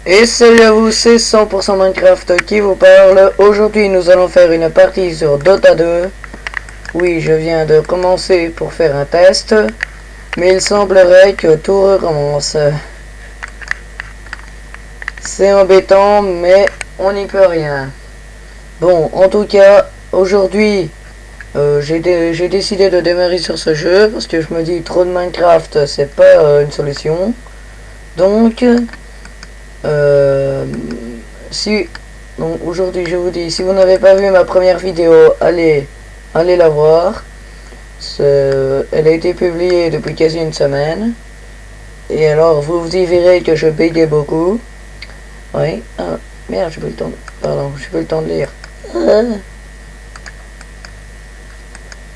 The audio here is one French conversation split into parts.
Et salut à vous, c'est 100% Minecraft qui vous parle. Aujourd'hui, nous allons faire une partie sur Dota 2. Oui, je viens de commencer pour faire un test, mais il semblerait que tout recommence. C'est embêtant, mais on n'y peut rien. Bon, en tout cas, aujourd'hui, j'ai décidé de démarrer sur ce jeu parce que je me dis trop de Minecraft, c'est pas une solution. Donc, si donc aujourd'hui je vous dis, si vous n'avez pas vu ma première vidéo, allez la voir. Elle a été publiée depuis quasi une semaine. Et alors vous y verrez que je bégayais beaucoup. Oui. Ah, merde, j'ai pas le temps. Pardon, j'ai pas le temps de lire.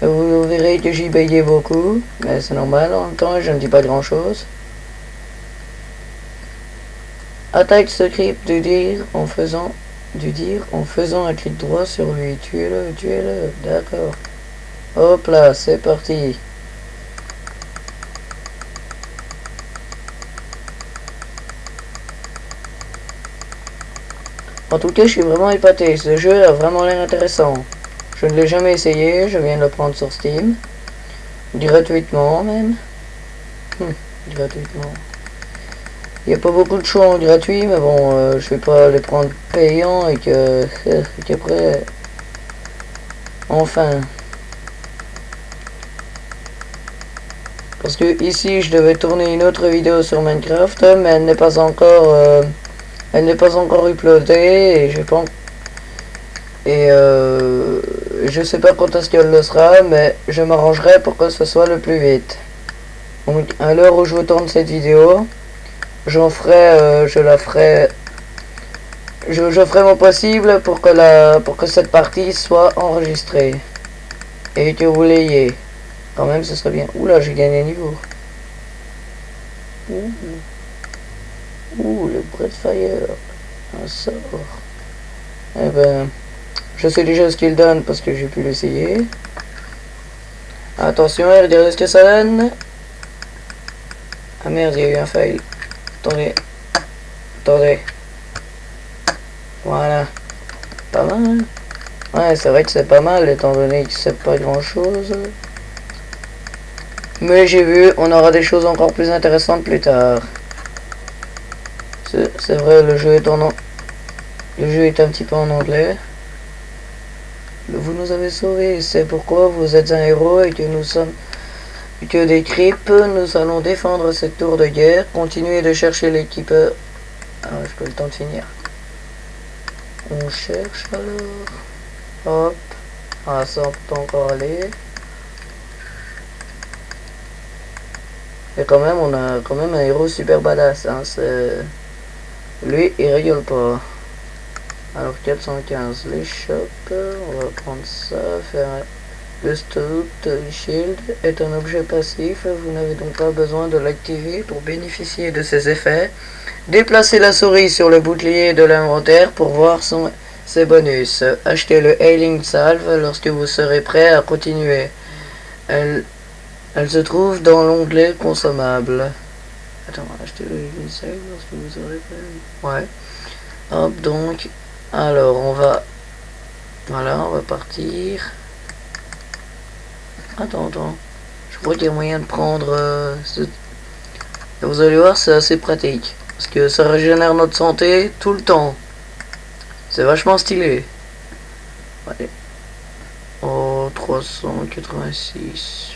Vous verrez que j'y bégayais beaucoup. Mais c'est normal, en même temps je ne dis pas grand chose. Attaque ce script du dire en faisant un clic droit sur lui. Tuez-le, d'accord. Hop là, c'est parti. En tout cas, je suis vraiment épaté. Ce jeu a vraiment l'air intéressant. Je ne l'ai jamais essayé, je viens de le prendre sur Steam. Gratuitement même. Gratuitement. Il n'y a pas beaucoup de choix en gratuit, mais bon, je vais pas les prendre payants et qu'après... Enfin. Parce que ici, je devais tourner une autre vidéo sur Minecraft, mais elle n'est pas encore... elle n'est pas encore uploadée et je pense... Et je sais pas quand est-ce qu'elle le sera, mais je m'arrangerai pour que ce soit le plus vite. Donc à l'heure où je vous tourne cette vidéo, je ferai mon possible pour que cette partie soit enregistrée. Et que vous l'ayez. Quand même ce serait bien. Oula, j'ai gagné un niveau. Ouh, le Bread Fire. Un sort. Eh ben... Je sais déjà ce qu'il donne parce que j'ai pu l'essayer. Attention, regardez ce que ça donne. Ah merde, il y a eu un fail. Attendez. Voilà. Pas mal. Ouais, c'est vrai que c'est pas mal étant donné que c'est pas grand chose. Mais j'ai vu, on aura des choses encore plus intéressantes plus tard. C'est vrai, le jeu est un petit peu en anglais. Vous nous avez sauvés, c'est pourquoi vous êtes un héros et que nous sommes que des creeps. Nous allons défendre cette tour de guerre. Continuez de chercher l'équipeur. Ah, je peux le temps de finir. On cherche alors. Hop. Ah, ça on peut encore aller. Et quand même, on a quand même un héros super badass. Hein. Lui, il rigole pas. Alors 415, les shops, on va prendre ça, faire le Stout Shield est un objet passif, vous n'avez donc pas besoin de l'activer pour bénéficier de ses effets. Déplacez la souris sur le bouclier de l'inventaire pour voir ses bonus. Achetez le Healing Salve lorsque vous serez prêt à continuer. Elle se trouve dans l'onglet consommable. Attends, achetez le Healing Salve lorsque vous serez prêt. Ouais. Hop, donc... Alors, voilà, on va partir. Attends. Je crois qu'il y a moyen de prendre... Vous allez voir, c'est assez pratique. Parce que ça régénère notre santé tout le temps. C'est vachement stylé. Allez. Oh, 386.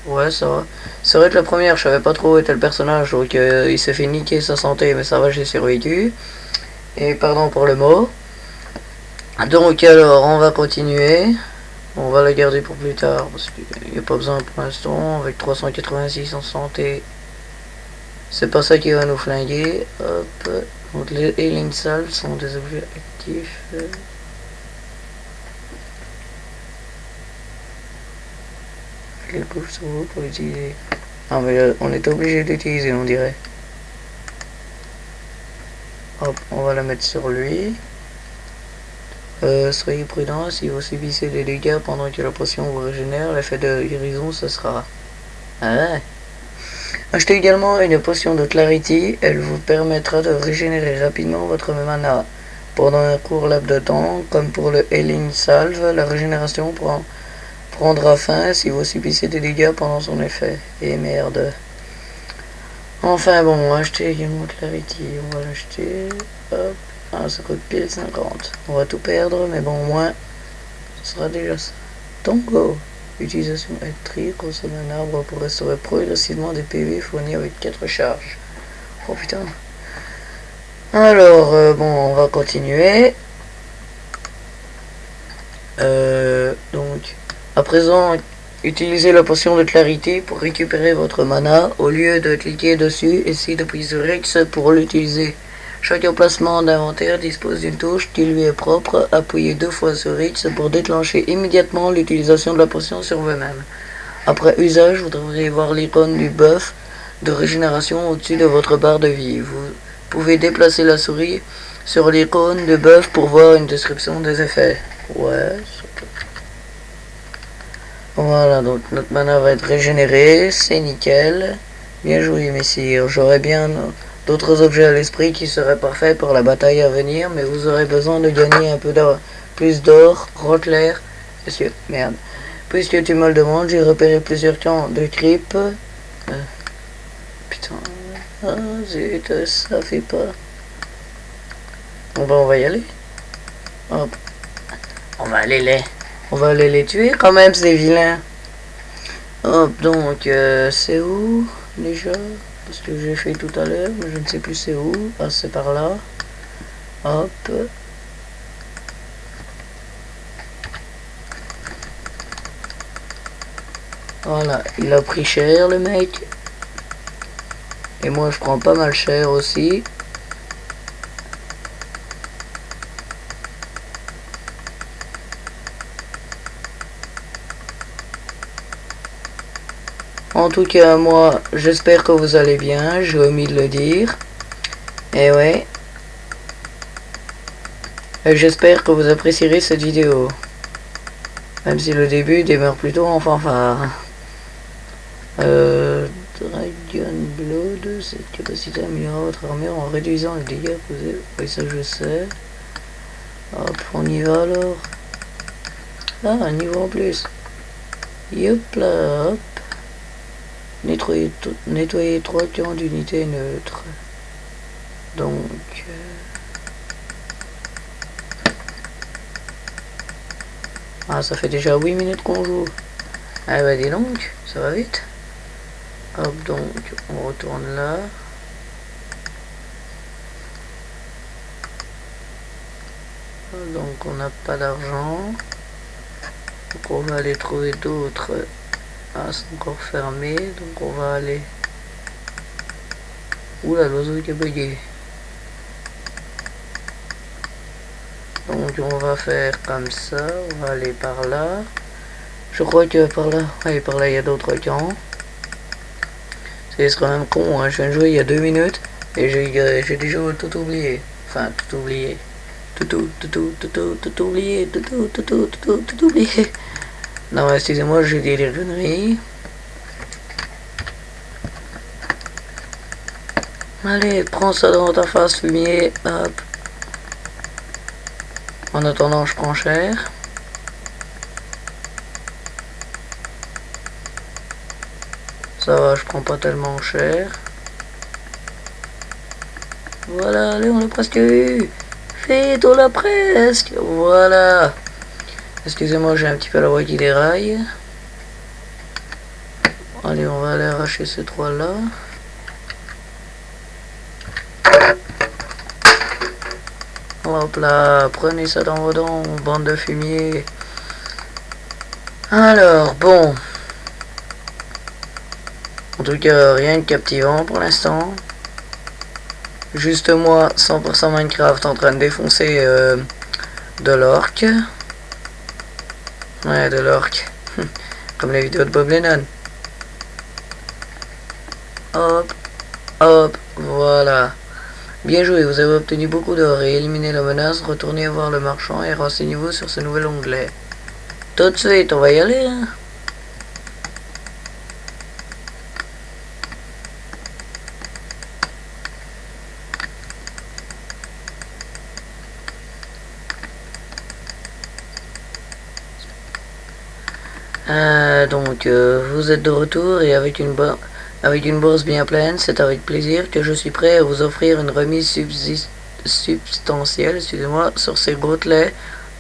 Ouais, ça va. C'est vrai que la première, je savais pas trop où était le personnage. Donc, il s'est fait niquer sa santé, mais ça va, j'ai survécu. Et pardon pour le mot. Donc alors, on va continuer. On va la garder pour plus tard, parce qu'il n'y a pas besoin pour l'instant. Avec 386 en santé, c'est pas ça qui va nous flinguer. Hop. Donc les healing salves sont des objets actifs. Quel coup sur vous pour l'utiliser? Ah mais on est obligé d'utiliser, on dirait. Hop, on va la mettre sur lui. Soyez prudent, si vous subissez des dégâts pendant que la potion vous régénère, l'effet de guérison ce sera... Ah ouais. Achetez également une potion de Clarity, elle vous permettra de régénérer rapidement votre mana. Pendant un court laps de temps, comme pour le Healing Salve, la régénération prendra fin si vous subissez des dégâts pendant son effet. Et merde. Enfin bon, acheter également Clarity, on va l'acheter. Hop, ah, ça coûte pile 50. On va tout perdre, mais bon, au moins, ce sera déjà ça. Tango. Utilisation électrique, consomme un arbre pour restaurer progressivement des PV fournis avec 4 charges. Oh putain. Alors, bon, on va continuer. Donc, à présent, utilisez la potion de clarité pour récupérer votre mana. Au lieu de cliquer dessus, essayez d'appuyer sur X pour l'utiliser. Chaque emplacement d'inventaire dispose d'une touche qui lui est propre. Appuyez 2 fois sur X pour déclencher immédiatement l'utilisation de la potion sur vous-même. Après usage, vous devriez voir l'icône du buff de régénération au-dessus de votre barre de vie. Vous pouvez déplacer la souris sur l'icône de buff pour voir une description des effets. Ouais. Voilà, donc notre mana va être régénérée, c'est nickel. Bien joué, messire. J'aurais bien d'autres objets à l'esprit qui seraient parfaits pour la bataille à venir, mais vous aurez besoin de gagner un peu d'or, plus d'or, Rotler. Merde. Puisque tu me le demandes, j'ai repéré plusieurs camps de creep. Putain. Ah, zut, ça fait pas. Bon, bah, on va y aller. Hop. On va aller les tuer quand même, ces vilains. Hop, donc, c'est où, déjà? Parce que j'ai fait tout à l'heure, mais je ne sais plus c'est où. Ah, c'est par là. Hop. Voilà, il a pris cher, le mec. Et moi, je prends pas mal cher aussi. En tout cas, moi, j'espère que vous allez bien. J'ai omis de le dire. Et ouais. J'espère que vous apprécierez cette vidéo. Même si le début demeure plutôt en fanfare. Dragon Blood, cette capacité améliorera votre armure en réduisant les dégâts causés. Oui, ça je sais. Hop, on y va alors. Ah, un niveau en plus. Yop là, hop. Nettoyer 3 camps d'unités neutres. Donc... Ah, ça fait déjà 8 minutes qu'on joue. Ah bah dis donc, ça va vite. Hop, donc, on retourne là. Donc, on n'a pas d'argent. Donc, on va aller trouver d'autres. Ah, c'est encore fermé. Donc, on va aller... Oula, l'oiseau qui a bugué. Donc, on va faire comme ça. On va aller par là. Je crois que par là... Ouais, par là, il y a d'autres camps. C'est quand même con, hein. Je viens de jouer il y a 2 minutes. Et j'ai déjà tout oublié. Enfin, tout oublié. Tout oublié. Tout oublié. Non, excusez-moi, j'ai dit des conneries. Allez, prends ça dans ta face, fumier. Hop. En attendant, je prends cher. Ça va, je prends pas tellement cher. Voilà, allez, on l'a presque eu. Vite, on l'a presque. Voilà. Excusez-moi, j'ai un petit peu la voix qui déraille. Allez, on va aller arracher ces 3 là. Hop là, prenez ça dans vos dents, bande de fumier. Alors, bon. En tout cas, rien de captivant pour l'instant. Juste moi, 100% Minecraft, en train de défoncer de l'orc. Ouais, de l'orc. Comme les vidéos de Bob Lennon. Hop, hop, voilà. Bien joué, vous avez obtenu beaucoup d'or et éliminé la menace. Retournez voir le marchand et renseignez-vous sur ce nouvel onglet. Tout de suite, on va y aller, hein. Vous êtes de retour et avec une bourse bien pleine, c'est avec plaisir que je suis prêt à vous offrir une remise substantielle, excusez-moi, sur ces goutelets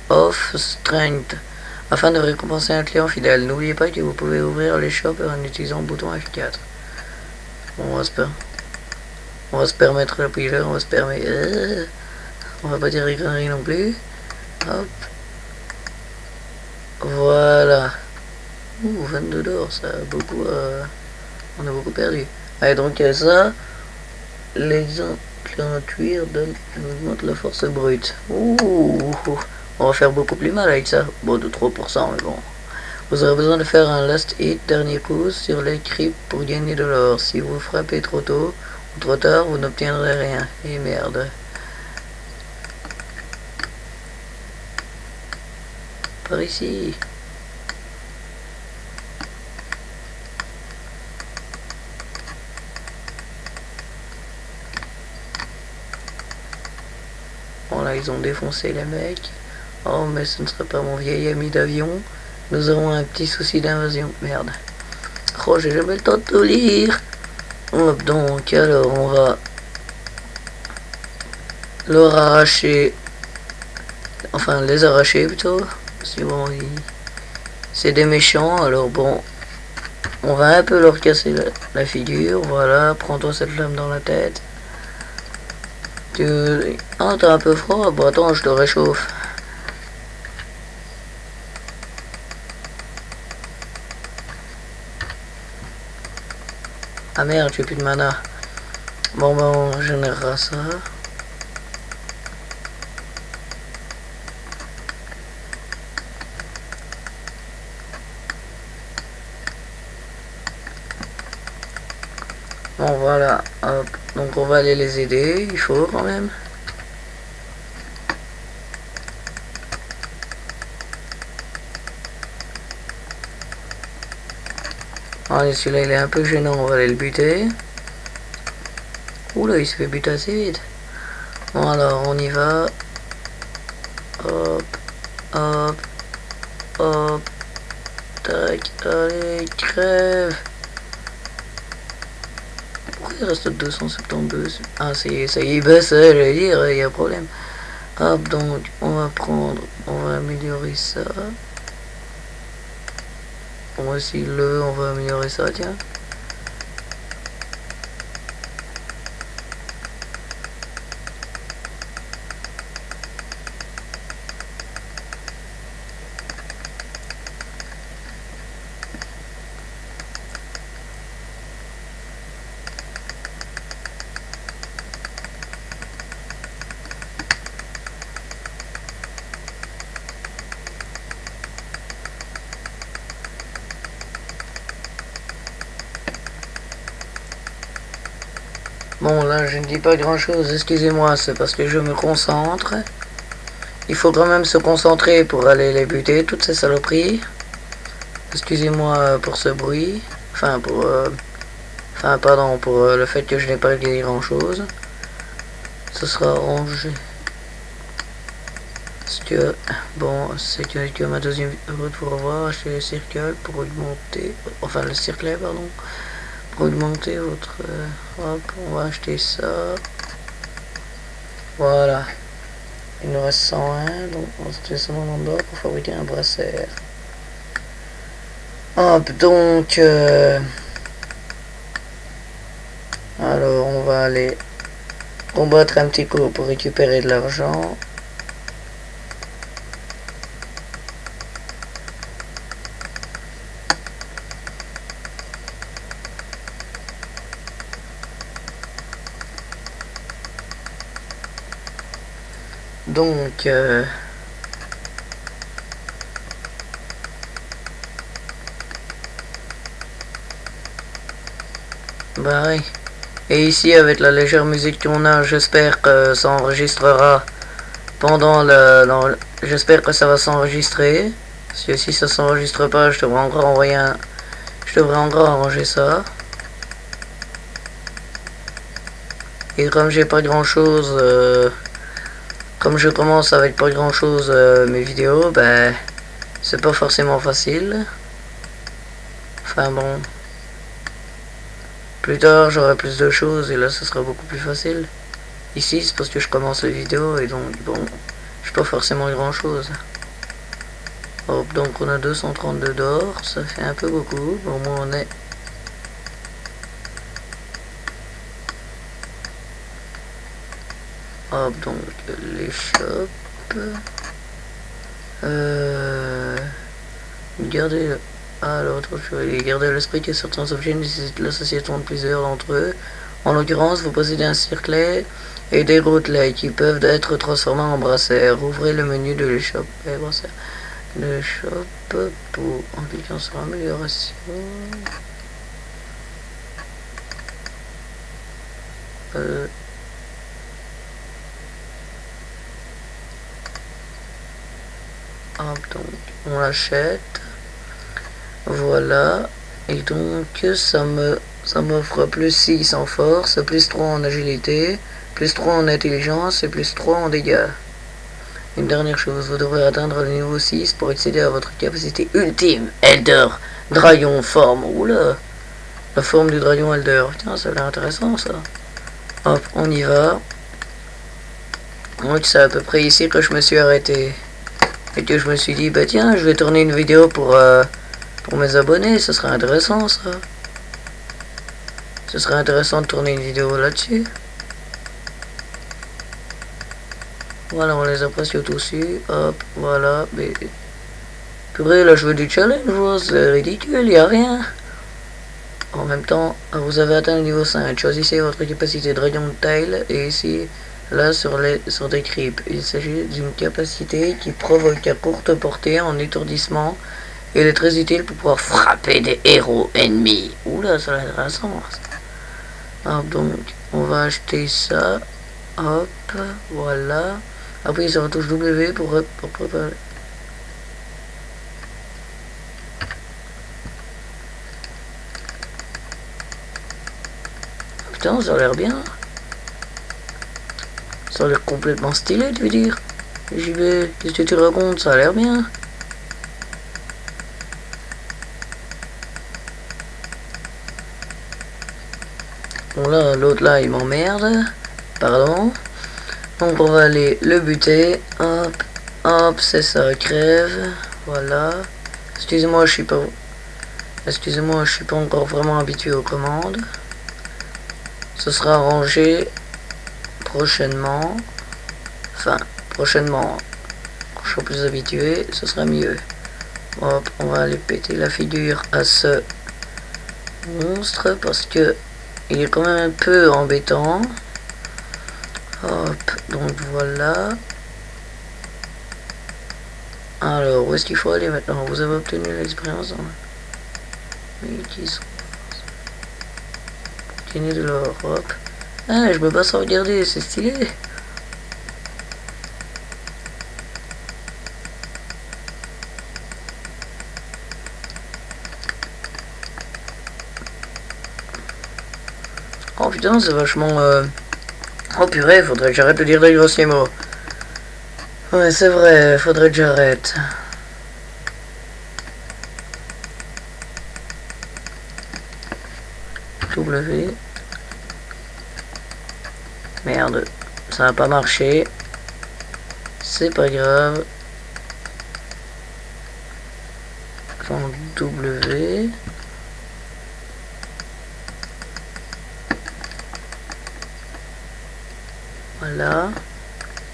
of strength, afin de récompenser un client fidèle. N'oubliez pas que vous pouvez ouvrir les shops en utilisant le bouton F4. Bon, on va se permettre d'appuyer là, on va se permettre... on va pas dire les conneries non plus. Hop. Voilà. 22 d'or, ça a beaucoup... on a beaucoup perdu. Allez, donc ça, les enclins en cuir augmentent la force brute. Ouh, on va faire beaucoup plus mal avec ça. Bon, de 3%, mais bon. Vous aurez besoin de faire un last hit, dernier coup, sur les cryptes pour gagner de l'or. Si vous frappez trop tôt ou trop tard, vous n'obtiendrez rien. Et merde. Par ici. Bon là ils ont défoncé les mecs. Oh mais ce ne serait pas mon vieil ami d'avion. Nous aurons un petit souci d'invasion. Merde. Oh j'ai jamais le temps de tout lire. Hop donc alors on va leur arracher. Enfin les arracher plutôt. Parce que bon c'est des méchants alors bon. On va un peu leur casser la figure. Voilà, prends-toi cette flamme dans la tête. Ah, t'as un peu froid? Bon, attends, je te réchauffe. Ah merde, j'ai plus de mana. Bon, ben, on générera ça. Bon, voilà. Hop. Donc, on va aller les aider. Il faut quand même. Allez, celui-là, il est un peu gênant. On va aller le buter. Oula, il se fait buter assez vite. Bon, alors, on y va. Hop. Hop. Hop. Tac. Allez, crève. Pourquoi il reste 272? Ah, ça y est, il baisse, je vais dire, il y a un problème. Hop, donc, on va améliorer ça. Voici on va améliorer ça, tiens. Bon, là, je ne dis pas grand-chose, excusez-moi, c'est parce que je me concentre. Il faut quand même se concentrer pour aller les buter, toutes ces saloperies. Excusez-moi pour ce bruit. Enfin, pardon, pour le fait que je n'ai pas dit grand-chose. Ce sera rangé. Parce que, bon, c'est que ma deuxième route pour avoir acheté le circle pour augmenter, enfin le circuit, pardon. Pour augmenter votre... hop, on va acheter ça. Voilà. Il nous reste 101, donc on va acheter 190 d'or pour fabriquer un brasseur. Hop, donc... alors, on va aller combattre un petit coup pour récupérer de l'argent. Donc, bah oui. Et ici, avec la légère musique qu'on a, j'espère que ça enregistrera pendant le... J'espère que ça va s'enregistrer. Parce que si ça s'enregistre pas, je devrais encore envoyer un... Je devrais encore arranger ça. Et comme j'ai pas grand chose... comme je commence avec pas grand chose mes vidéos, ben... c'est pas forcément facile. Enfin bon. Plus tard, j'aurai plus de choses et là, ça sera beaucoup plus facile. Ici, c'est parce que je commence la vidéo et donc, bon, je pas forcément grand chose. Hop, donc on a 232 d'or, ça fait un peu beaucoup. Bon, moi, on est... Hop, donc, les shops... Gardez... Ah, l'autre chose, gardez à l'esprit que certains objets nécessitent l'association de plusieurs d'entre eux. En l'occurrence, vous possédez un circlet et des gouttelettes qui peuvent être transformés en brasseurs. Ouvrez le menu de l'éshop. Le shop pour en cliquant sur amélioration. Hop, donc on l'achète. Voilà. Et donc ça m'offre plus 6 en force, plus 3 en agilité, plus 3 en intelligence et plus 3 en dégâts. Une dernière chose, vous devrez atteindre le niveau 6 pour accéder à votre capacité ultime. Elder, dragon, forme. Oula, la forme du dragon Elder. Tiens, ça a l'air intéressant ça. Hop, on y va. Donc c'est à peu près ici que je me suis arrêté. Et que je me suis dit, bah tiens, je vais tourner une vidéo pour mes abonnés, ce serait intéressant ça. Ce serait intéressant de tourner une vidéo là-dessus. Voilà, on les a presque tous eu. Hop, voilà. Mais... purée, là, je veux du challenge, c'est ridicule, y a rien. En même temps, vous avez atteint le niveau 5. Choisissez votre capacité Dragon Tail. Et ici, là, sur des creeps. Il s'agit d'une capacité qui provoque à courte portée en étourdissement. Et elle est très utile pour pouvoir frapper des héros ennemis. Oula, ça a l'air intéressant. Hop, donc, on va acheter ça. Hop, voilà. Appuyez sur la touche W pour préparer. Putain, ça a l'air bien. Ça a l'air complètement stylé, tu veux dire. JB, qu'est-ce que tu racontes? Ça a l'air bien. Bon là, l'autre là, il m'emmerde. Pardon. Donc on va aller le buter. Hop, hop, c'est ça, crève. Voilà. Excusez-moi, je suis pas... Excusez-moi, je suis pas encore vraiment habitué aux commandes. Ce sera arrangé prochainement. Enfin, prochainement. Quand je serai plus habitué, ce sera mieux. Hop, on va aller péter la figure à ce monstre parce que il est quand même un peu embêtant. Hop, donc voilà. Alors, où est-ce qu'il faut aller maintenant? Vous avez obtenu l'expérience dans... Mais qui sont... Obtenir de l'or, hop. Ah, je peux pas sauvegarder, c'est stylé. Oh putain, c'est vachement... Oh purée, faudrait que j'arrête de dire des grossiers mots. Ouais, c'est vrai, faudrait que j'arrête. W. Merde, ça n'a pas marché. C'est pas grave. En W. Voilà.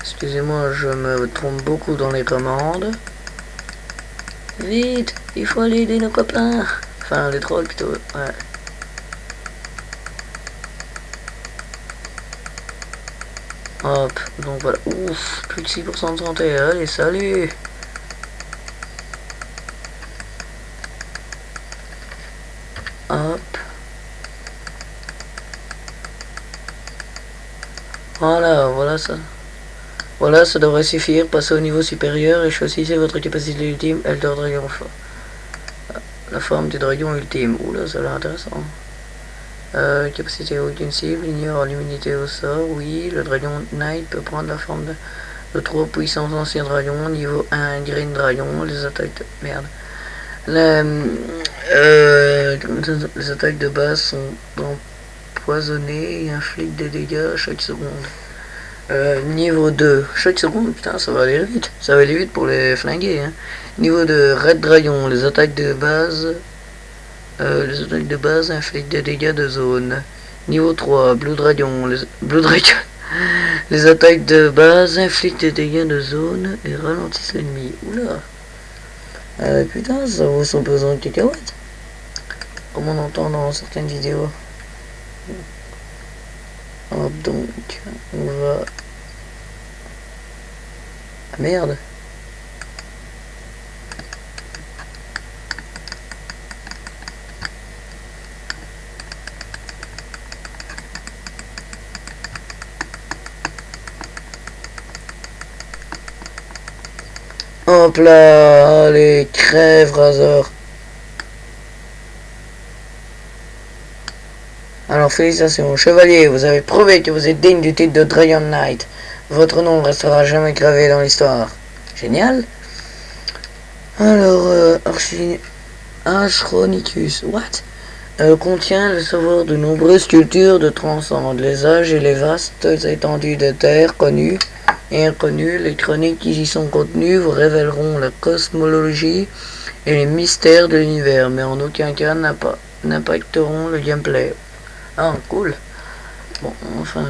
Excusez-moi, je me trompe beaucoup dans les commandes. Vite, il faut aller aider nos copains. Enfin, les trolls plutôt, ouais. Hop, donc voilà. Ouf, plus de 6% de santé. Allez, salut. Hop. Voilà, voilà ça. Voilà, ça devrait suffire. Passez au niveau supérieur et choisissez votre capacité ultime, Elder Dragon. La forme du dragon ultime. Oula, ça a l'air intéressant. Capacité aucune cible, ignore l'immunité au sort. Oui, le dragon Knight peut prendre la forme de 3 puissants anciens dragons. Niveau 1, Green Dragon. Les attaques de... Merde. Les attaques de base sont empoisonnées et infligent des dégâts chaque seconde. Niveau 2, chaque seconde, putain, ça va aller vite. Ça va aller vite pour les flinguer. Hein. Niveau 2, Red Dragon, les attaques de base infligent des dégâts de zone. Niveau 3, Blue Dragon, les attaques de base infligent des dégâts de zone et ralentissent l'ennemi. Oula. Putain, ça vaut son pesant de cacahuètes. Comme on entend dans certaines vidéos. Hop, donc, on va... Ah merde. Hop là, allez, crève, Razor. Alors félicitations, chevalier, vous avez prouvé que vous êtes digne du titre de Dragon Knight. Votre nom restera jamais gravé dans l'histoire. Génial. Alors, Archronicus, what contient le savoir de nombreuses cultures de transcende les âges et les vastes étendues de terre connues et inconnues. Les chroniques qui y sont contenues vous révéleront la cosmologie et les mystères de l'univers, mais en aucun cas n'impacteront le gameplay. Ah, cool. Bon, enfin,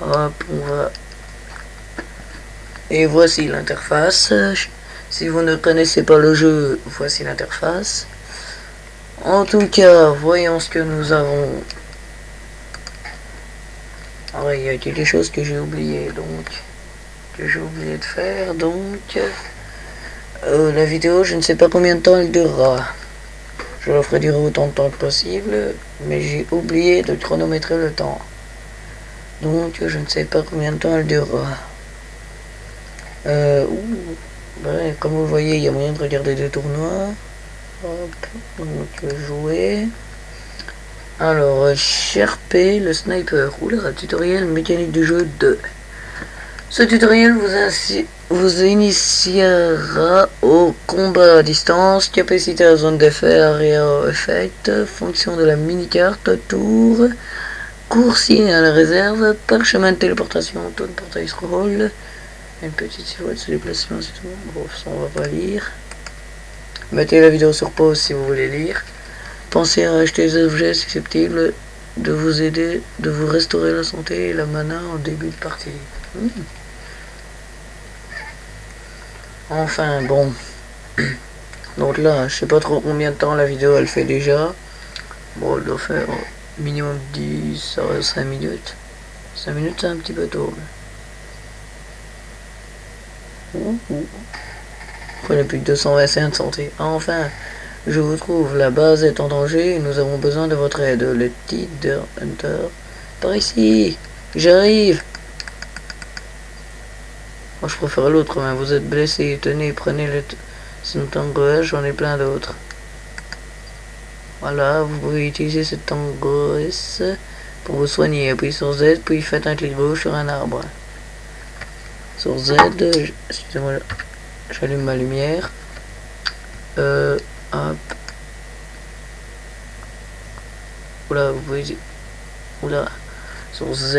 hop, on va... Et voici l'interface. Si vous ne connaissez pas le jeu, voici l'interface. En tout cas, voyons ce que nous avons. Alors, il y a quelque chose que j'ai oublié, donc... Que j'ai oublié de faire, donc... la vidéo, je ne sais pas combien de temps elle durera. Je la ferai durer autant de temps que possible, mais j'ai oublié de chronométrer le temps. Donc, je ne sais pas combien de temps elle durera. Ouais, comme vous voyez, il y a moyen de regarder des tournois. Hop, donc jouer. Alors, Sherpé, le sniper. Oula, tutoriel mécanique du jeu 2. Ce tutoriel vous initiera au combat à distance, capacité à zone d'effet, area effect, fonction de la mini-carte, tour, coursier à la réserve, parchemin de téléportation, taux de portail scroll, une petite silhouette se déplacer c'est tout. Bon, ça on va pas lire. Mettez la vidéo sur pause si vous voulez lire. Pensez à acheter des objets susceptibles de vous aider, de vous restaurer la santé et la mana en début de partie. Enfin, bon. Donc là, je sais pas trop combien de temps la vidéo elle fait déjà. Bon, elle doit faire minimum 10 à 5 minutes. 5 minutes, c'est un petit peu tôt. Prenez plus de 225 de santé. Enfin, je vous trouve, la base est en danger et nous avons besoin de votre aide. Le Tider Hunter. Par ici, j'arrive. Moi je préfère l'autre, mais vous êtes blessé. Tenez, prenez le... C'est une tango, j'en ai plein d'autres. Voilà, vous pouvez utiliser cette tango pour vous soigner. Appuyez sur Z, puis faites un clic gauche sur un arbre. Sur Z, excusez-moi, j'allume ma lumière. Hop. Oula, vous pouvez... Oula. Sur Z,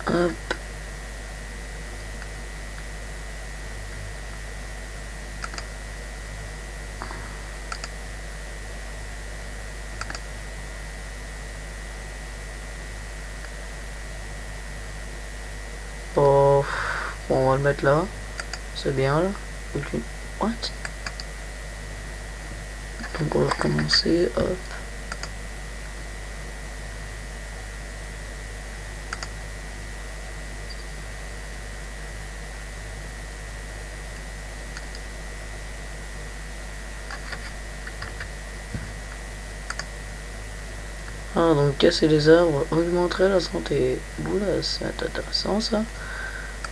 hop. Oh, bon, on va le mettre là. C'est bien là. Okay. What? Donc on va recommencer. Hop. Ah, donc casser les arbres augmenterait la santé. Oula, c'est intéressant ça.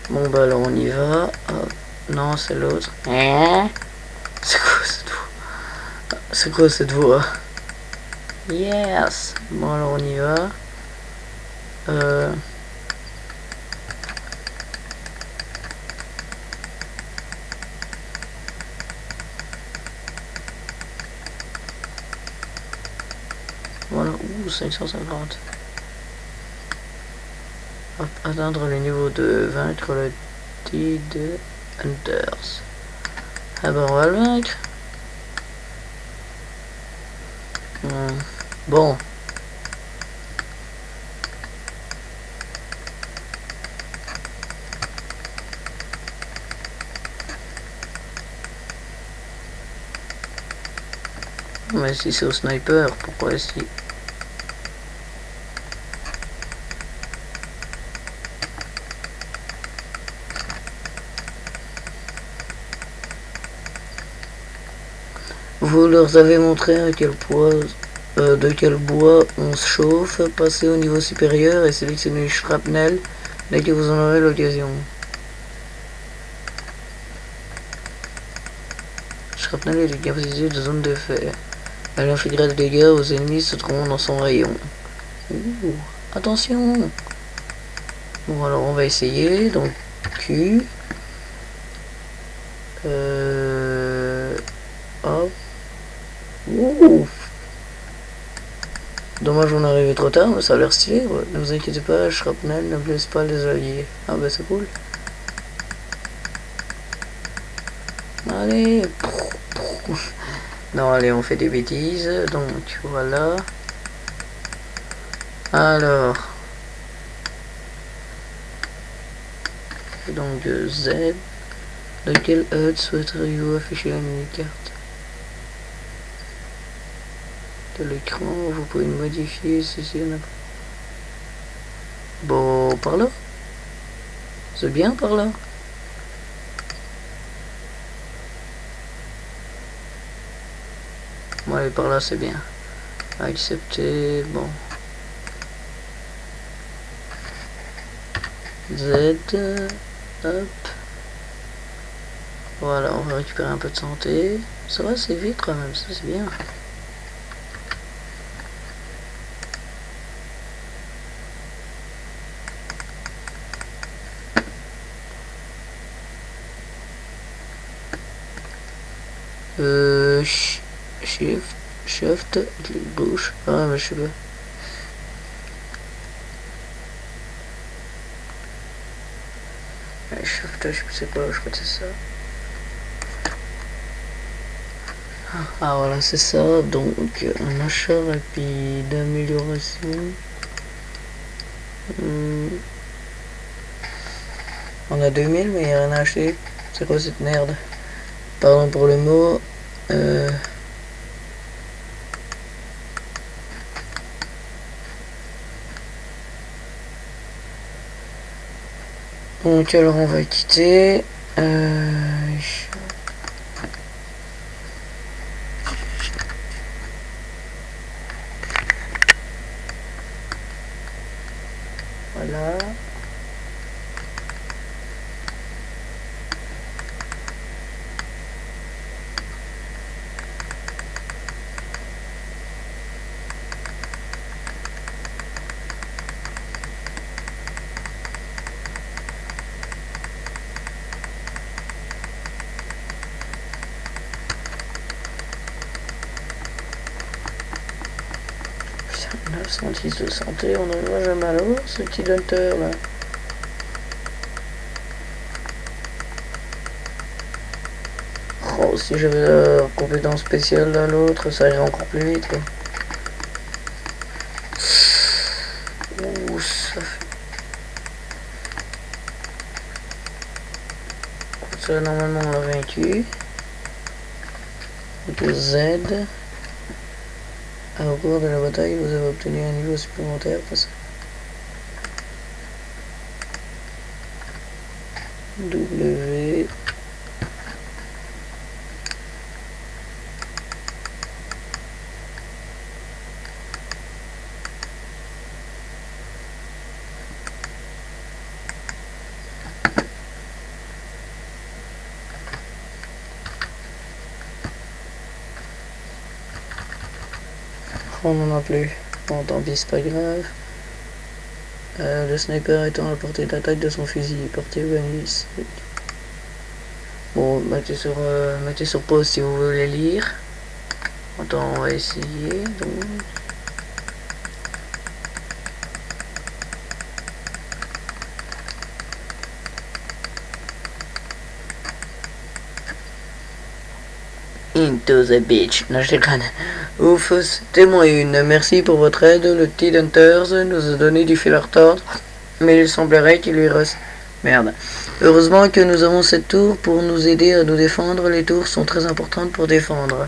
Bon bah alors on y va. Hop. Non, c'est l'autre. C'est quoi cette voix? C'est quoi cette voix? Yes. Bon alors on y va. Ouh, 550. Atteindre le niveau de vaincre le Tide Hunters. Ah ben on va le vaincre. Bon. Mais si c'est au sniper, pourquoi est-ce qu'il... Vous leur avez montré à quel poids, de quel bois on se chauffe. Passez au niveau supérieur et sélectionnez shrapnel dès que vous en aurez l'occasion. Shrapnel est une capacité de zone d'effet. Elle infligera des dégâts aux ennemis se trouvant dans son rayon. Ouh, attention! Bon alors on va essayer. Donc Q. Hop. Ouh. Dommage on est arrivé trop tard, mais ça a l'air stylé. Ouais. Ne vous inquiétez pas, shrapnel ne blesse pas les alliés. Ah bah c'est cool. Allez. Non, allez, on fait des bêtises. Donc, voilà. Alors. Donc, Z. De quel HUD souhaiteriez-vous afficher la mini-carte de l'écran? Vous pouvez modifier ceci. Bon, par là. C'est bien par là. Bon, allez, par là, c'est bien. Accepter. Bon. Z. Hop. Voilà, on va récupérer un peu de santé. Ça va, c'est vite quand même, ça c'est bien. Shift, clic gauche. Ah, mais je sais pas. Shift, je sais pas c'est quoi, je crois que c'est ça. Ah voilà, c'est ça. Donc, un achat rapide, amélioration. On a 2000, mais il n'y a rien à acheter. C'est quoi cette merde? Pardon pour le mot. Donc alors on va quitter. Voilà. Putain, 910 de santé, on ne va jamais à l'avoir ce petit hunter là. Oh, si j'avais la compétence spéciale à l'autre, ça irait encore plus vite quoi. Ouh, ça fait... Ça normalement on l'a vaincu. Donc Z. Au cours de la bataille, vous avez obtenu un niveau supplémentaire. W. On n'en a plus. Bon, tant pis, c'est pas grave. Le sniper étant à la portée d'attaque de son fusil, portée bonus. Bon, mettez sur pause si vous voulez lire. Attends, on va essayer. Donc. Into the beach. Non, je déconne. Ouf, c'était moins une. Merci pour votre aide. Le Tid Hunters nous a donné du fil à retordre, mais il semblerait qu'il lui reste... Merde. Heureusement que nous avons cette tour pour nous aider à nous défendre. Les tours sont très importantes pour défendre.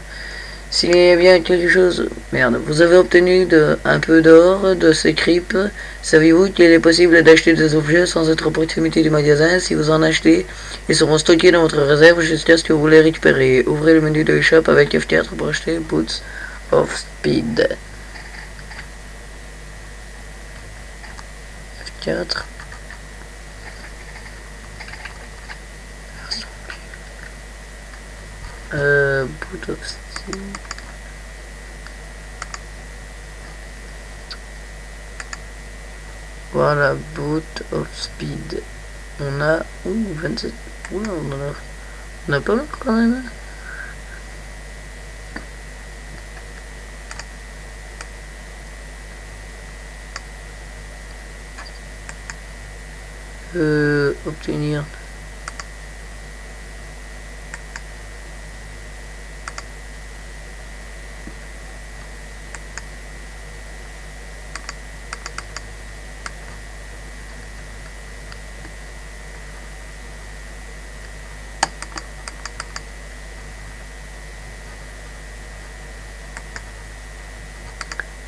S'il y a bien quelque chose... Merde. Vous avez obtenu un peu d'or de ces cryptes. Savez-vous qu'il est possible d'acheter des objets sans être à proximité du magasin? Si vous en achetez, ils seront stockés dans votre réserve jusqu'à ce que vous les récupérez. Ouvrez le menu de shop avec F4 pour acheter Boots of Speed. F4. Boot of Speed. Voilà, Boot of Speed. On a... Ouh, 27... Oula, on a pas mal quand même. Obtenir...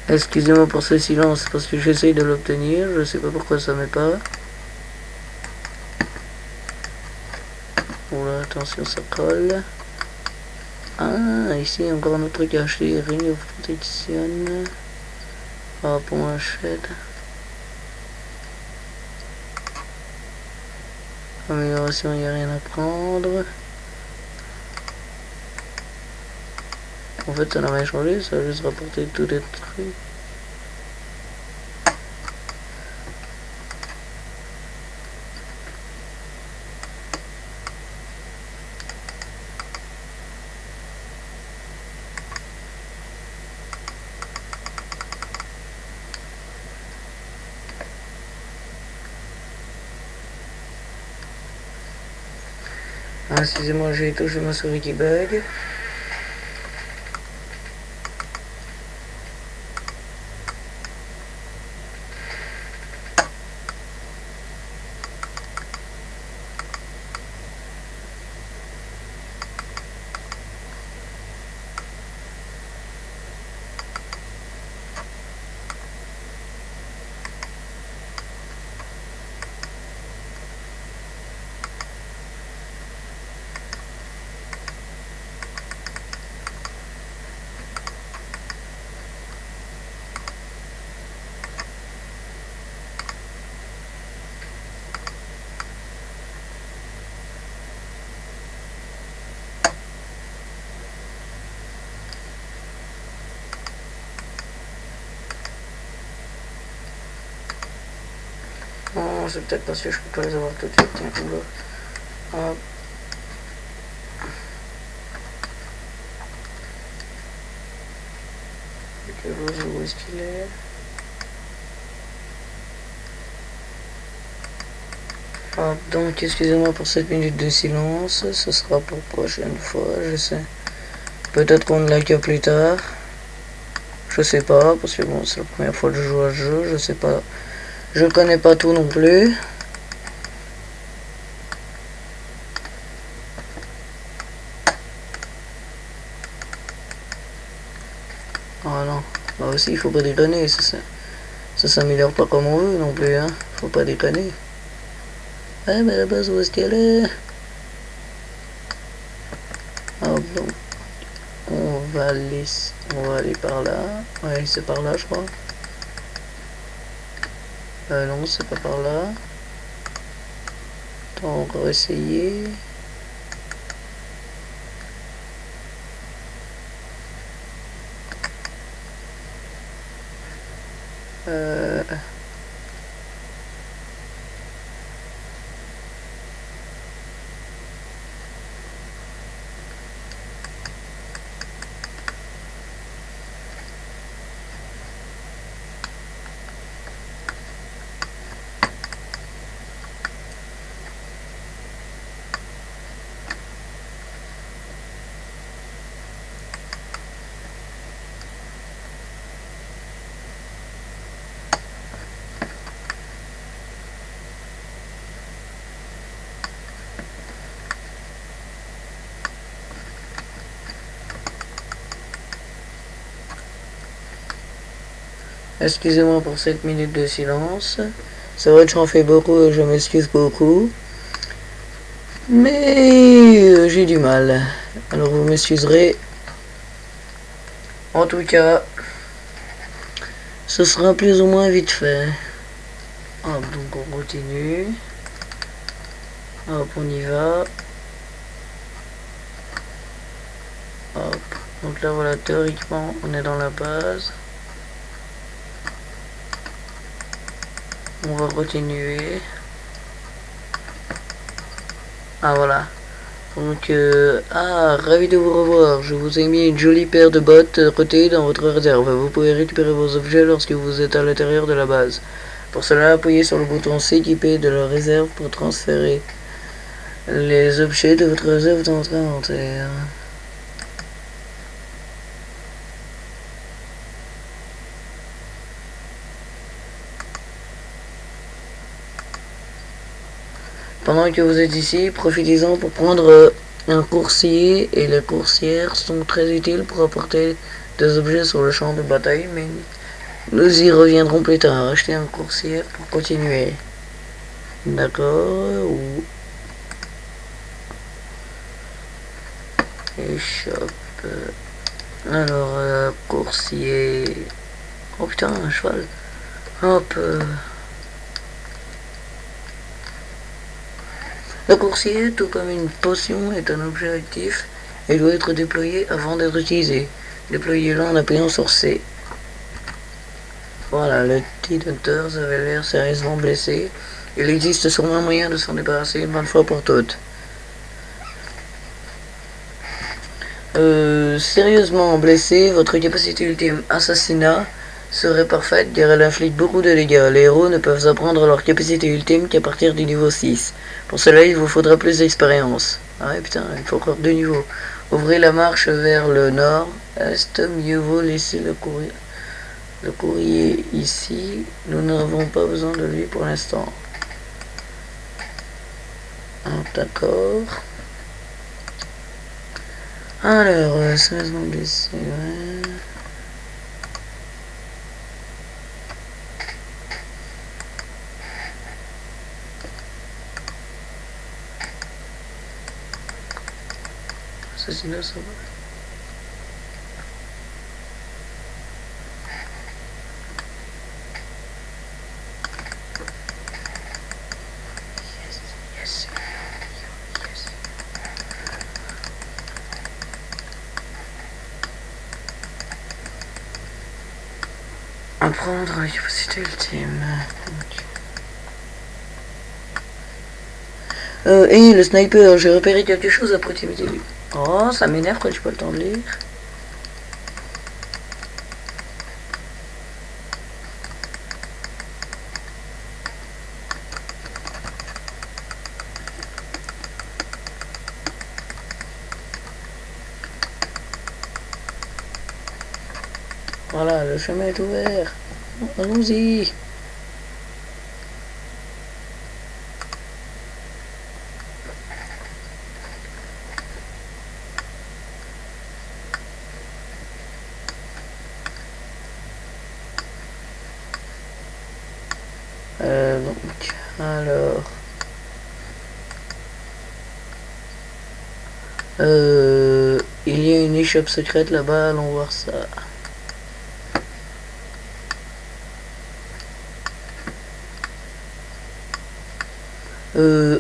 Excusez-moi pour ce silence parce que j'essaye de l'obtenir, je sais pas pourquoi ça met pas. Oula, attention, ça colle. Ah, ici encore un autre truc à acheter, Ring of Protection. Ah, pour un shed. Amélioration, il n'y a rien à prendre. En fait, ça n'a rien changé, ça a juste rapporté tous les trucs. Ah, excusez-moi, j'ai touché ma souris qui bug. Non, c'est peut-être parce que je peux pas les avoir tout de suite. Tiens, hop. Où est-ce qu'il est? Hop, donc excusez-moi pour cette minute de silence, ce sera pour prochaine fois, je sais. Peut-être qu'on l'a que plus tard. Je sais pas, parce que bon, c'est la première fois que je joue à ce jeu, je sais pas. Je connais pas tout non plus. Ah non, là aussi il faut pas déconner, ça s'améliore pas comme on veut non plus, hein. Faut pas déconner. Ouais, mais la base où est-ce qu'elle est? Hop, donc on va aller par là. Ouais, c'est par là, je crois. Non, c'est pas par là. Donc on va essayer. Excusez-moi pour cette minute de silence. C'est vrai que j'en fais beaucoup et je m'excuse beaucoup. Mais j'ai du mal. Alors vous m'excuserez. En tout cas, ce sera plus ou moins vite fait. Hop, donc on continue. Hop, on y va. Hop. Donc là voilà, théoriquement, on est dans la base. On va continuer. Ah voilà. Donc, ravi de vous revoir. Je vous ai mis une jolie paire de bottes côté dans votre réserve. Vous pouvez récupérer vos objets lorsque vous êtes à l'intérieur de la base. Pour cela, appuyez sur le bouton s'équiper de la réserve pour transférer les objets de votre réserve dans votre inventaire. Pendant que vous êtes ici, profitez-en pour prendre un coursier, et les coursières sont très utiles pour apporter des objets sur le champ de bataille, mais nous y reviendrons plus tard. Acheter un coursier pour continuer. D'accord. Ou échoppe. Alors, coursier. Oh putain, un cheval. Hop. Le coursier, tout comme une potion, est un objet actif et doit être déployé avant d'être utilisé. Déployez-le en appuyant sur C. Voilà, le T-Hunters avait l'air sérieusement blessé. Il existe sûrement un moyen de s'en débarrasser une bonne fois pour toutes. Sérieusement blessé, votre capacité ultime assassinat serait parfaite car elle inflige beaucoup de dégâts. Les héros ne peuvent apprendre leur capacité ultime qu'à partir du niveau 6. Pour cela, il vous faudra plus d'expérience. Ah ouais, putain, il faut encore 2 niveaux. Ouvrez la marche vers le nord-est, mieux vaut laisser le courrier ici. Nous n'avons pas besoin de lui pour l'instant. Ah, d'accord. Alors, sérieusement blessé, ouais. Assassinat, ça va. Yes. Apprendre la capacité ultime. Et le sniper, j'ai repéré quelque chose à proximité. Oh, ça m'énerve quand j'ai pas le temps de lire. Voilà, le chemin est ouvert. Allons-y. Donc, alors... il y a une échoppe secrète là-bas, allons voir ça.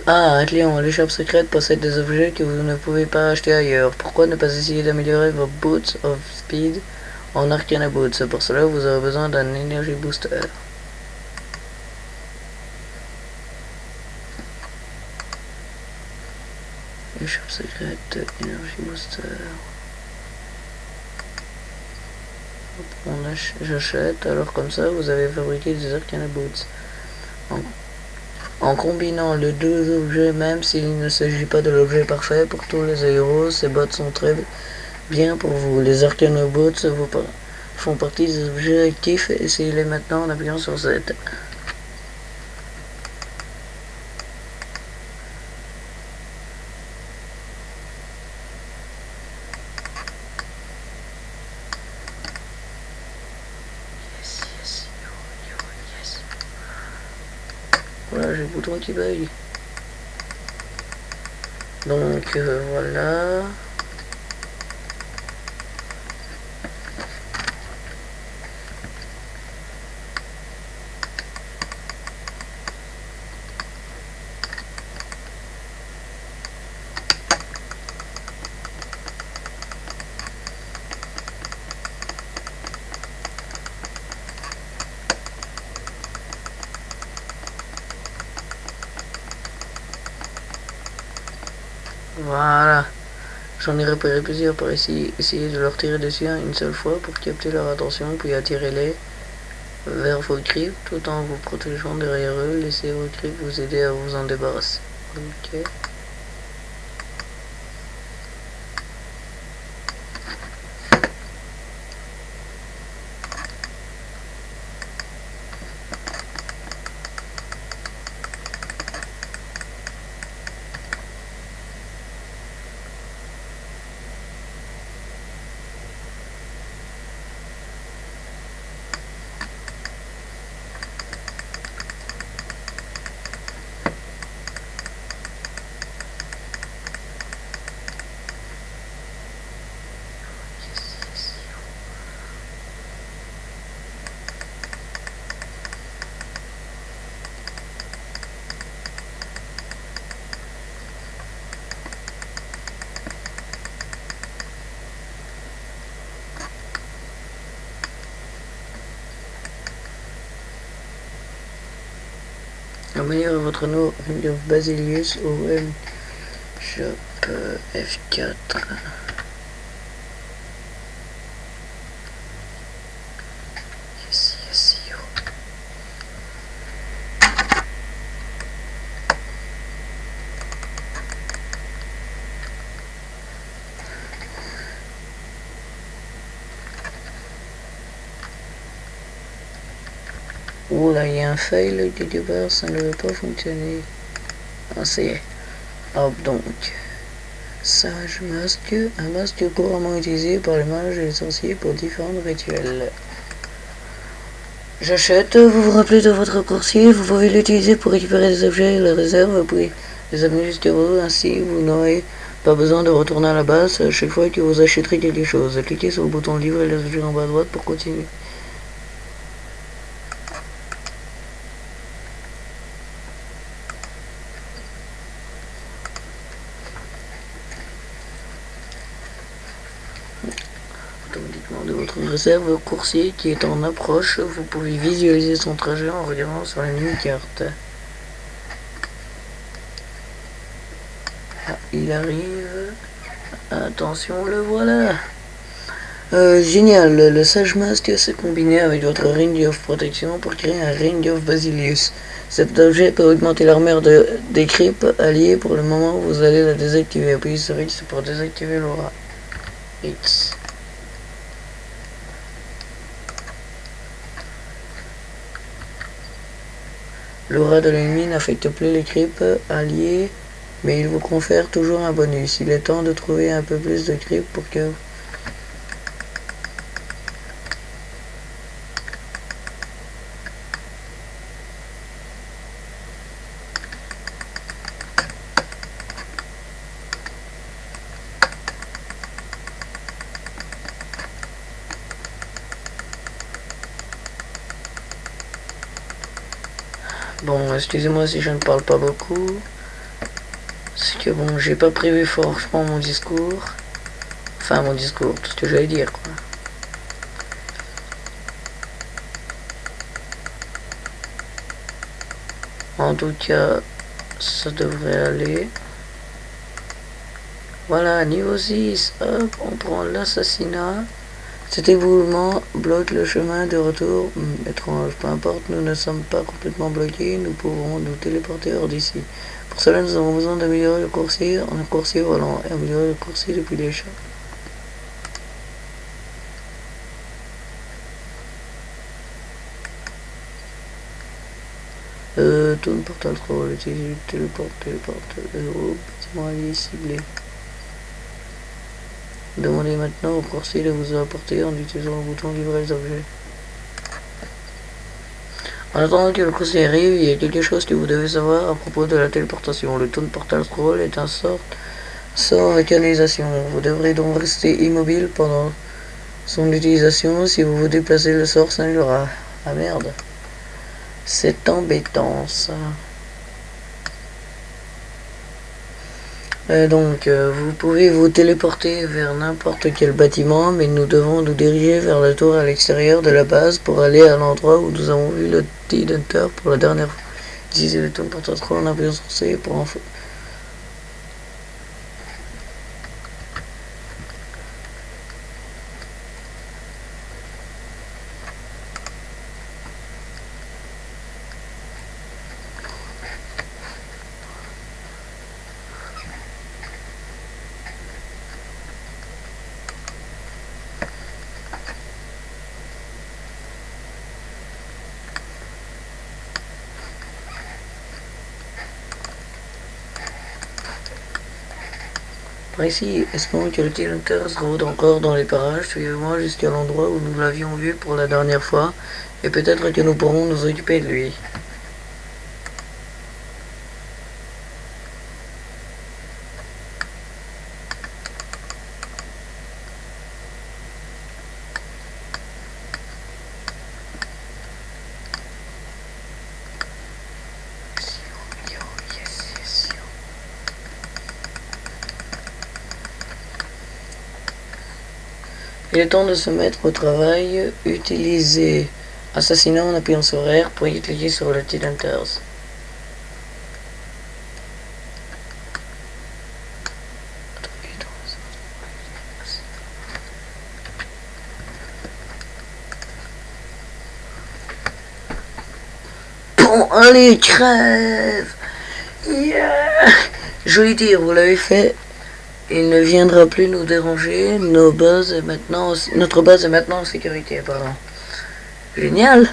Atelier, l'échoppe secrète possède des objets que vous ne pouvez pas acheter ailleurs. Pourquoi ne pas essayer d'améliorer vos boots of speed en Arcana Boots? Pour cela, vous aurez besoin d'un Energy Booster. Échoppe secrète, Energy Booster. J'achète, alors comme ça, vous avez fabriqué des Arcana Boots. En combinant les deux objets, même s'il ne s'agit pas de l'objet parfait pour tous les héros, ces bottes sont très bien pour vous. Les Arcana Boots font partie des objets actifs. Essayez-les maintenant en appuyant sur Z. j'ai le bouton qui bug. Donc voilà. Voilà. J'en ai repéré plusieurs par ici. Essayez de leur tirer dessus une seule fois pour capter leur attention, puis attirez-les vers vos grippes tout en vous protégeant derrière eux. Laissez vos grippes vous aider à vous en débarrasser. Ok. Améliorez votre nom Ring of Basilius au web shop F4. Yes, yo. Oh là, il y a un fail quelque part, ça ne veut pas fonctionner. Ah, ça y est. Hop, donc. Sage masque, un masque couramment utilisé par les mages et les sorciers pour différents rituels. J'achète, vous vous rappelez de votre coursier, vous pouvez l'utiliser pour récupérer des objets et les réserves, puis les amener jusqu'à vous, ainsi vous n'aurez pas besoin de retourner à la base à chaque fois que vous achèterez quelque chose. Cliquez sur le bouton livre et les objets en bas à droite pour continuer. Automatiquement de votre réserve coursier qui est en approche, vous pouvez visualiser son trajet en regardant sur la mini-carte. Ah, il arrive. Attention, le voilà. Génial, le Sage Masque s'est combiné avec votre Ring of Protection pour créer un Ring of Basilius. Cet objet peut augmenter l'armure des creeps alliés. Pour le moment, vous allez la désactiver. Appuyez sur X pour désactiver l'aura. X. L'aura de l'ennemi n'affecte plus les creeps alliés, mais il vous confère toujours un bonus. Il est temps de trouver un peu plus de creeps pour que... Bon, excusez-moi si je ne parle pas beaucoup. C'est que bon, j'ai pas prévu forcément mon discours. Enfin, mon discours, tout ce que j'allais dire, quoi. En tout cas, ça devrait aller. Voilà, niveau 6, hop, on prend l'assassinat. Cet éboulement bloque le chemin de retour. Étrange, peu importe, nous ne sommes pas complètement bloqués, nous pouvons nous téléporter hors d'ici. Pour cela, nous avons besoin d'améliorer le coursier en un coursier volant et améliorer le coursier depuis les champs. Tourne portal 3, utiliser téléporte, bâtiment allié ciblé. Demandez maintenant au coursier de vous apporter en utilisant le bouton livrer les objets. En attendant que le conseil arrive, il y a quelque chose que vous devez savoir à propos de la téléportation. Le Toon Portal Scroll est un sort sans canalisation. Vous devrez donc rester immobile pendant son utilisation. Si vous vous déplacez, le sort s'annulera. Ah merde. C'est embêtant ça. Vous pouvez vous téléporter vers n'importe quel bâtiment, mais nous devons nous diriger vers la tour à l'extérieur de la base pour aller à l'endroit où nous avons vu le T-Hunter pour la dernière fois. Utilisez le tour portal scroll en appuyant sur C pour en... Par ici, espérons que le T-Hunter se rôde encore dans les parages. Suivez-moi jusqu'à l'endroit où nous l'avions vu pour la dernière fois, et peut-être que nous pourrons nous occuper de lui. Il est temps de se mettre au travail. Utilisez assassinat en appuyant sur R pour y cliquer sur le T-Hunters. Bon, allez, crève! Yeah! Joli tir, vous l'avez fait. Il ne viendra plus nous déranger. Notre base est maintenant en sécurité, pardon. Génial!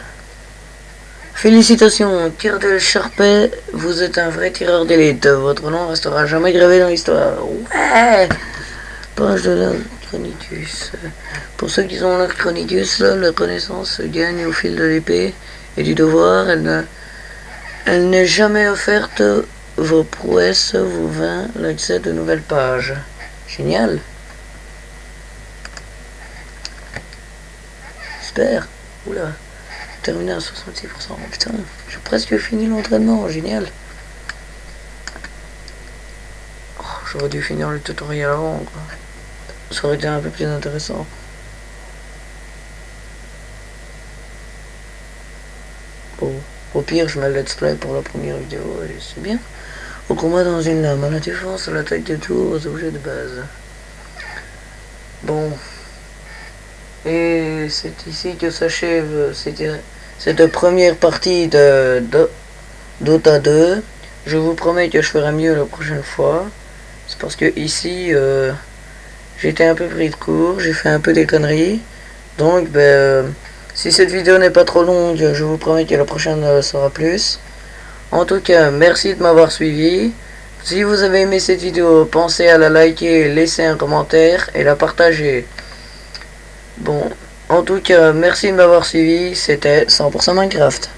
Félicitations, Kirdel Sharpet, vous êtes un vrai tireur d'élite. Votre nom restera jamais gravé dans l'histoire. Ouais! Page de l'Achronicus. Pour ceux qui ont l'Achronicus, la connaissance se gagne au fil de l'épée et du devoir. Elle n'est jamais offerte. Vos prouesses vous vint l'accès de nouvelles pages. Génial. Super. Oula. Terminé à 66%. Putain, j'ai presque fini l'entraînement. Génial. Oh, j'aurais dû finir le tutoriel avant, quoi. Ça aurait été un peu plus intéressant. Bon, au pire, je mets le let's play pour la première vidéo et c'est bien. Au combat dans une lame, à la défense, à l'attaque des tours, aux objets de base. Bon. Et c'est ici que s'achève cette première partie de Dota 2. Je vous promets que je ferai mieux la prochaine fois. C'est parce que ici, j'étais un peu pris de court, j'ai fait un peu des conneries. Donc, si cette vidéo n'est pas trop longue, je vous promets que la prochaine sera plus. En tout cas, merci de m'avoir suivi. Si vous avez aimé cette vidéo, pensez à la liker, laisser un commentaire et la partager. Bon, en tout cas, merci de m'avoir suivi. C'était 100% Minecraft.